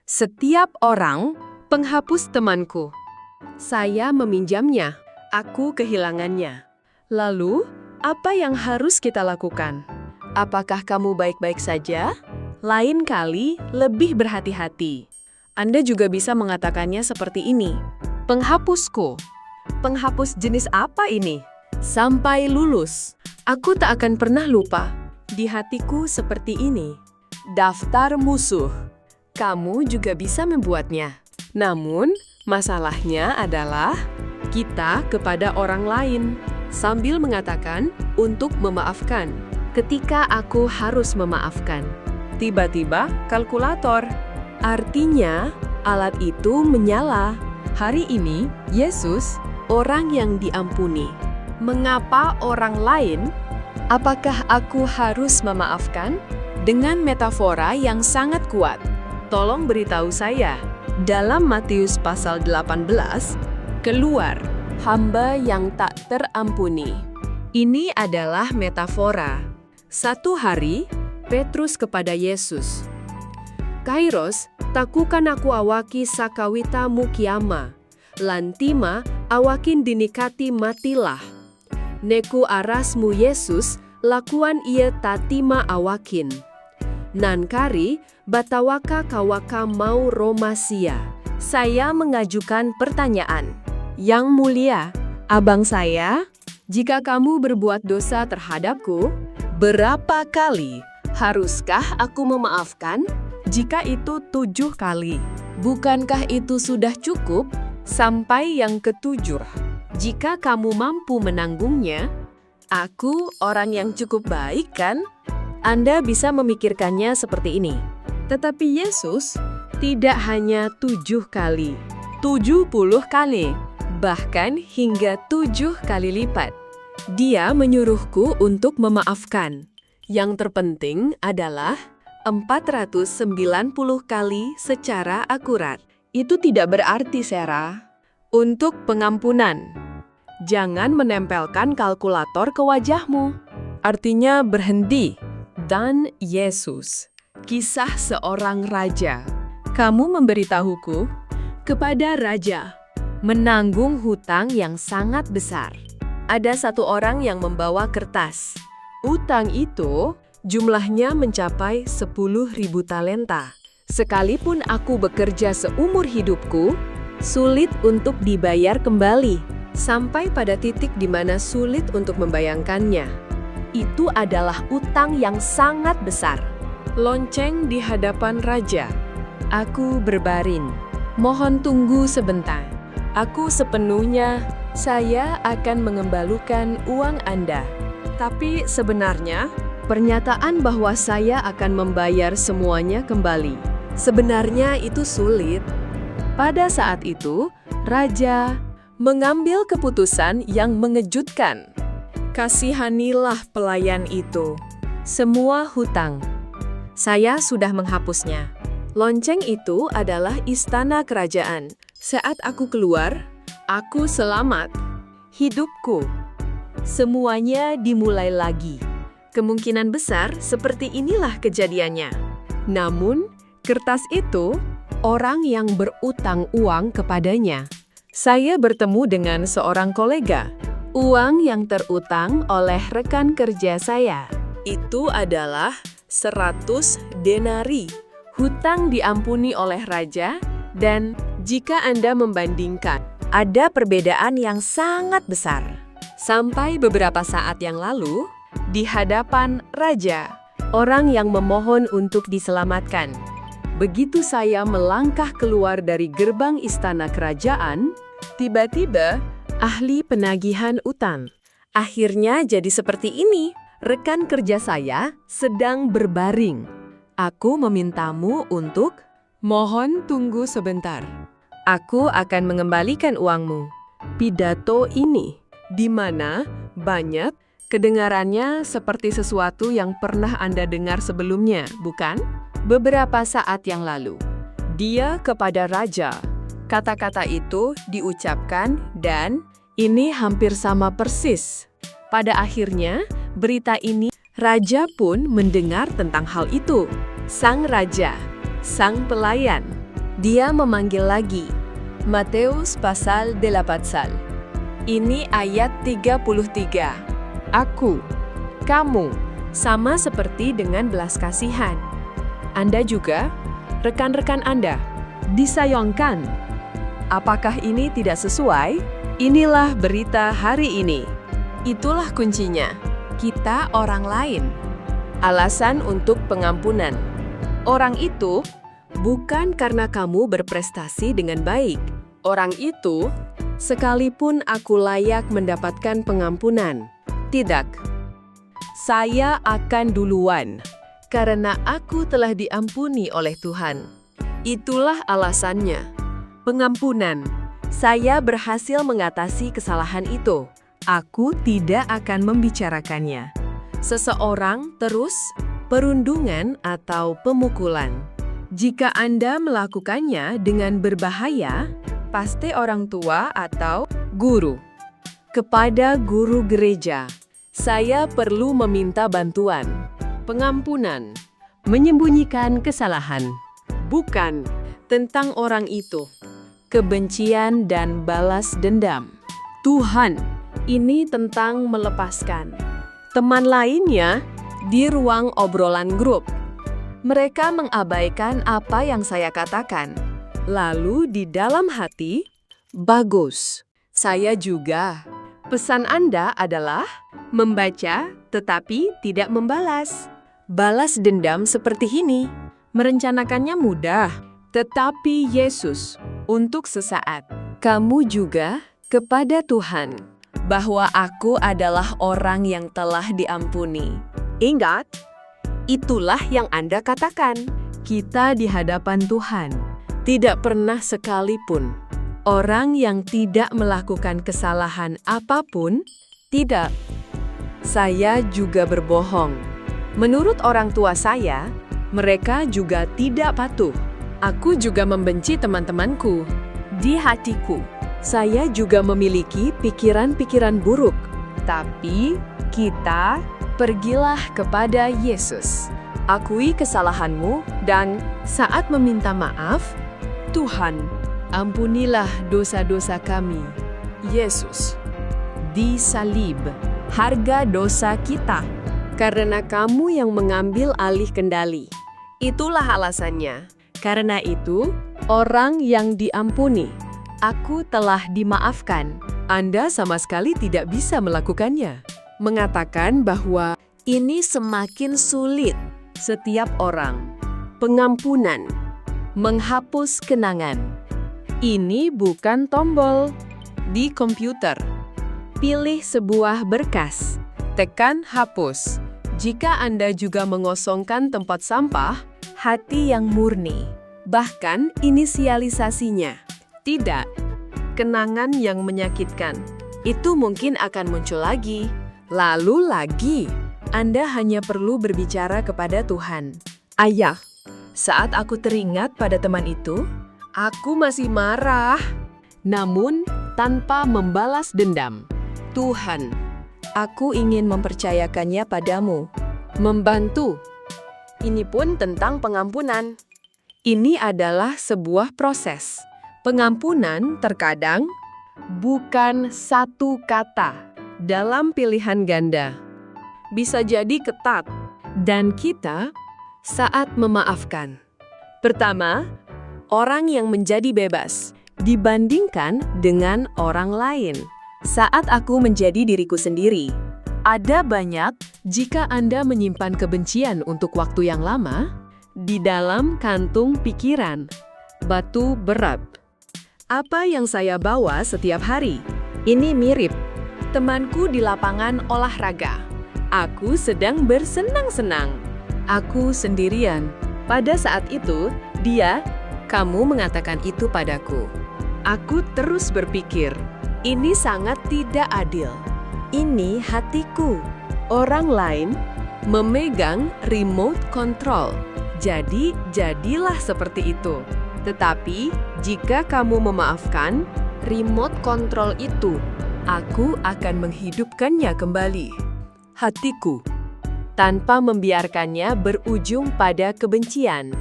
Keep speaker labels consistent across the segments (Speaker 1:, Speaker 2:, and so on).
Speaker 1: Setiap orang penghapus temanku. Saya meminjamnya, aku kehilangannya. Lalu, apa yang harus kita lakukan? Apakah kamu baik-baik saja? Lain kali, lebih berhati-hati. Anda juga bisa mengatakannya seperti ini. Penghapusku. Penghapus jenis apa ini? Sampai lulus. Aku tak akan pernah lupa. Di hatiku seperti ini. Daftar musuh. Kamu juga bisa membuatnya. Namun, masalahnya adalah kita kepada orang lain. Sambil mengatakan untuk memaafkan. Ketika aku harus memaafkan. Tiba-tiba kalkulator. Artinya, alat itu menyala. Hari ini, Yesus, orang yang diampuni. Mengapa orang lain? Apakah aku harus memaafkan? Dengan metafora yang sangat kuat. Tolong beritahu saya. Dalam Matius pasal 18, keluar, hamba yang tak terampuni. Ini adalah metafora. Satu hari, Petrus kepada Yesus. Kairos, takukan aku awaki sakawita mukiama. Lantima, awakin dinikati matilah. Neku arasmu Yesus, lakuan ia tatima awakin. Nankari, batawaka kawaka mau romasia. Saya mengajukan pertanyaan. Yang mulia, abang saya, jika kamu berbuat dosa terhadapku, berapa kali haruskah aku memaafkan? Jika itu 7 kali, bukankah itu sudah cukup? Sampai yang ke-7. Jika kamu mampu menanggungnya, aku orang yang cukup baik kan? Anda bisa memikirkannya seperti ini. Tetapi Yesus tidak hanya 7 kali, 70 kali, bahkan hingga 7 kali lipat. Dia menyuruhku untuk memaafkan. Yang terpenting adalah 490 kali secara akurat. Itu tidak berarti, Sarah. Untuk pengampunan. Jangan menempelkan kalkulator ke wajahmu. Artinya berhenti. Dan Yesus. Kisah seorang raja. Kamu memberitahuku kepada raja menanggung hutang yang sangat besar. Ada satu orang yang membawa kertas. Utang itu jumlahnya mencapai 10.000 talenta. Sekalipun aku bekerja seumur hidupku, sulit untuk dibayar kembali. Sampai pada titik di mana sulit untuk membayangkannya. Itu adalah utang yang sangat besar. Lonceng di hadapan raja. Aku berbaring. Mohon tunggu sebentar. Aku sepenuhnya, saya akan mengembalikan uang Anda. Tapi sebenarnya, pernyataan bahwa saya akan membayar semuanya kembali. Sebenarnya itu sulit. Pada saat itu, raja mengambil keputusan yang mengejutkan. Kasihanilah pelayan itu. Semua hutang. Saya sudah menghapusnya. Lonceng itu adalah istana kerajaan. Saat aku keluar, aku selamat. Hidupku. Semuanya dimulai lagi. Kemungkinan besar seperti inilah kejadiannya. Namun, kertas itu, orang yang berutang uang kepadanya. Saya bertemu dengan seorang kolega. Uang yang terutang oleh rekan kerja saya. Itu adalah 100 denari. Hutang diampuni oleh raja, dan jika Anda membandingkan, ada perbedaan yang sangat besar. Sampai beberapa saat yang lalu, di hadapan raja, orang yang memohon untuk diselamatkan. Begitu saya melangkah keluar dari gerbang istana kerajaan, tiba-tiba ahli penagihan utang. Akhirnya jadi seperti ini. Rekan kerja saya sedang berbaring. Aku memintamu untuk mohon tunggu sebentar. Aku akan mengembalikan uangmu. Pidato ini, di mana banyak kedengarannya seperti sesuatu yang pernah Anda dengar sebelumnya, bukan? Beberapa saat yang lalu, dia kepada raja. Kata-kata itu diucapkan dan ini hampir sama persis. Pada akhirnya, berita ini, raja pun mendengar tentang hal itu. Sang raja, sang pelayan, Dia memanggil lagi. Matius pasal 8. Ini ayat 33. Aku, kamu, sama seperti dengan belas kasihan. Anda juga, rekan-rekan Anda, disayangkan. Apakah ini tidak sesuai? Inilah berita hari ini. Itulah kuncinya. Kita orang lain. Alasan untuk pengampunan. Orang itu bukan karena kamu berprestasi dengan baik. Orang itu, sekalipun aku layak mendapatkan pengampunan. Tidak. Saya akan duluan, karena aku telah diampuni oleh Tuhan. Itulah alasannya. Pengampunan. Saya berhasil mengatasi kesalahan itu. Aku tidak akan membicarakannya. Seseorang terus perundungan atau pemukulan. Jika Anda melakukannya dengan berbahaya, pasti orang tua atau guru. Kepada guru gereja, saya perlu meminta bantuan. Pengampunan, menyembunyikan kesalahan. Bukan tentang orang itu. Kebencian dan balas dendam. Tuhan, ini tentang melepaskan. Teman lainnya di ruang obrolan grup. Mereka mengabaikan apa yang saya katakan. Lalu di dalam hati, bagus. Saya juga. Pesan Anda adalah membaca tetapi tidak membalas. Balas dendam seperti ini. Merencanakannya mudah. Tetapi Yesus, untuk sesaat. Kamu juga kepada Tuhan, bahwa aku adalah orang yang telah diampuni. Ingat, itulah yang Anda katakan. Kita di hadapan Tuhan, tidak pernah sekalipun orang yang tidak melakukan kesalahan apapun, tidak. Saya juga berbohong. Menurut orang tua saya, mereka juga tidak patuh. Aku juga membenci teman-temanku. Di hatiku, saya juga memiliki pikiran-pikiran buruk. Tapi kita pergilah kepada Yesus. Akui kesalahanmu dan saat meminta maaf, Tuhan, ampunilah dosa-dosa kami. Yesus, di salib, harga dosa kita. Karena kamu yang mengambil alih kendali. Itulah alasannya. Karena itu, orang yang diampuni, aku telah dimaafkan. Anda sama sekali tidak bisa melakukannya. Mengatakan bahwa ini semakin sulit. Setiap orang. Pengampunan. Menghapus kenangan. Ini bukan tombol di komputer. Pilih sebuah berkas. Tekan hapus. Jika Anda juga mengosongkan tempat sampah, hati yang murni. Bahkan inisialisasinya. Tidak. Kenangan yang menyakitkan. Itu mungkin akan muncul lagi. Lalu lagi. Anda hanya perlu berbicara kepada Tuhan. Ayah, saat aku teringat pada teman itu, aku masih marah. Namun, tanpa membalas dendam. Tuhan, aku ingin mempercayakannya padamu. Membantu. Ini pun tentang pengampunan. Ini adalah sebuah proses. Pengampunan terkadang bukan satu kata dalam pilihan ganda. Bisa jadi ketat. Dan kita saat memaafkan. Pertama, orang yang menjadi bebas dibandingkan dengan orang lain. Saat aku menjadi diriku sendiri, ada banyak jika Anda menyimpan kebencian untuk waktu yang lama di dalam kantung pikiran. Batu berat. Apa yang saya bawa setiap hari? Ini mirip temanku di lapangan olahraga. Aku sedang bersenang-senang. Aku sendirian. Pada saat itu, dia, kamu mengatakan itu padaku. Aku terus berpikir, ini sangat tidak adil. Ini hatiku. Orang lain memegang remote control. Jadi, jadilah seperti itu. Tetapi, jika kamu memaafkan, remote control itu, aku akan menghidupkannya kembali. Hatiku. Tanpa membiarkannya berujung pada kebencian.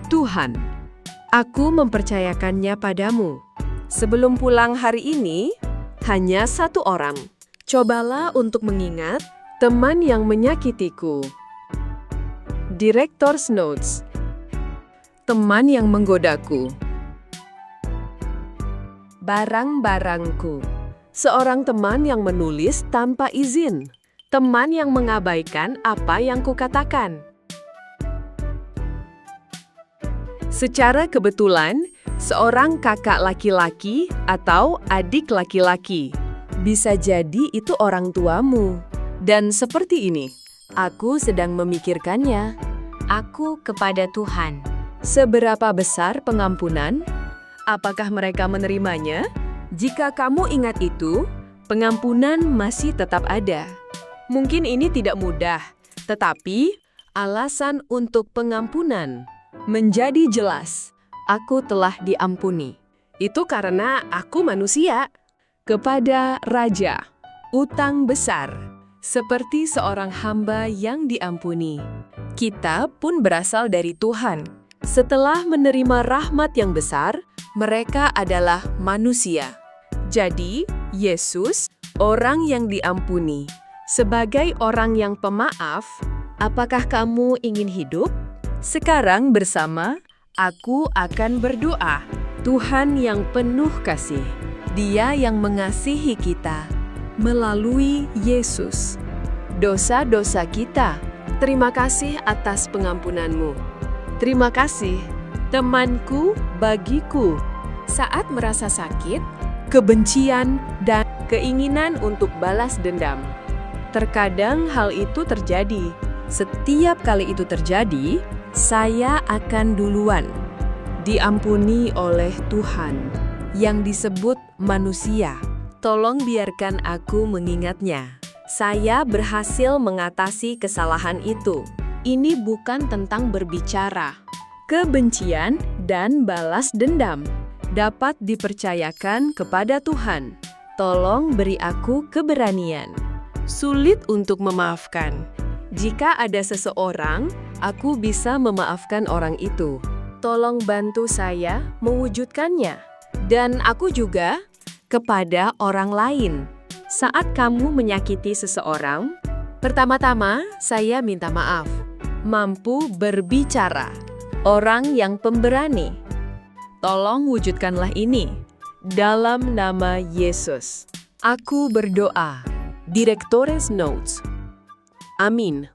Speaker 1: Tuhan, Aku mempercayakannya padamu. Sebelum pulang hari ini, hanya satu orang. Cobalah untuk mengingat teman yang menyakitiku. Director's Notes. Teman yang menggodaku. Barang-barangku. Seorang teman yang menulis tanpa izin. Teman yang mengabaikan apa yang kukatakan. Secara kebetulan, seorang kakak laki-laki atau adik laki-laki. Bisa jadi itu orang tuamu. Dan seperti ini, aku sedang memikirkannya.
Speaker 2: Aku kepada Tuhan.
Speaker 1: Seberapa besar pengampunan? Apakah mereka menerimanya? Jika kamu ingat itu, pengampunan masih tetap ada. Mungkin ini tidak mudah, tetapi alasan untuk pengampunan menjadi jelas. Aku telah diampuni. Itu karena aku manusia. Kepada raja, utang besar, seperti seorang hamba yang diampuni. Kita pun berasal dari Tuhan. Setelah menerima rahmat yang besar, mereka adalah manusia. Jadi, Yesus, orang yang diampuni. Sebagai orang yang pemaaf, apakah kamu ingin hidup? Sekarang bersama, aku akan berdoa. Tuhan yang penuh kasih, Dia yang mengasihi kita melalui Yesus. Dosa-dosa kita, terima kasih atas pengampunan-Mu. Terima kasih, temanku bagiku. Saat merasa sakit, kebencian, dan keinginan untuk balas dendam. Terkadang hal itu terjadi. Setiap kali itu terjadi, saya akan duluan diampuni oleh Tuhan, yang disebut manusia. Tolong biarkan aku mengingatnya. Saya berhasil mengatasi kesalahan itu. Ini bukan tentang berbicara. Kebencian dan balas dendam dapat dipercayakan kepada Tuhan. Tolong beri aku keberanian. Sulit untuk memaafkan. Jika ada seseorang, aku bisa memaafkan orang itu. Tolong bantu saya mewujudkannya. Dan aku juga kepada orang lain. Saat kamu menyakiti seseorang, pertama-tama saya minta maaf. Mampu berbicara. Orang yang pemberani. Tolong wujudkanlah ini. Dalam nama Yesus, aku berdoa. Director's Notes. Amin.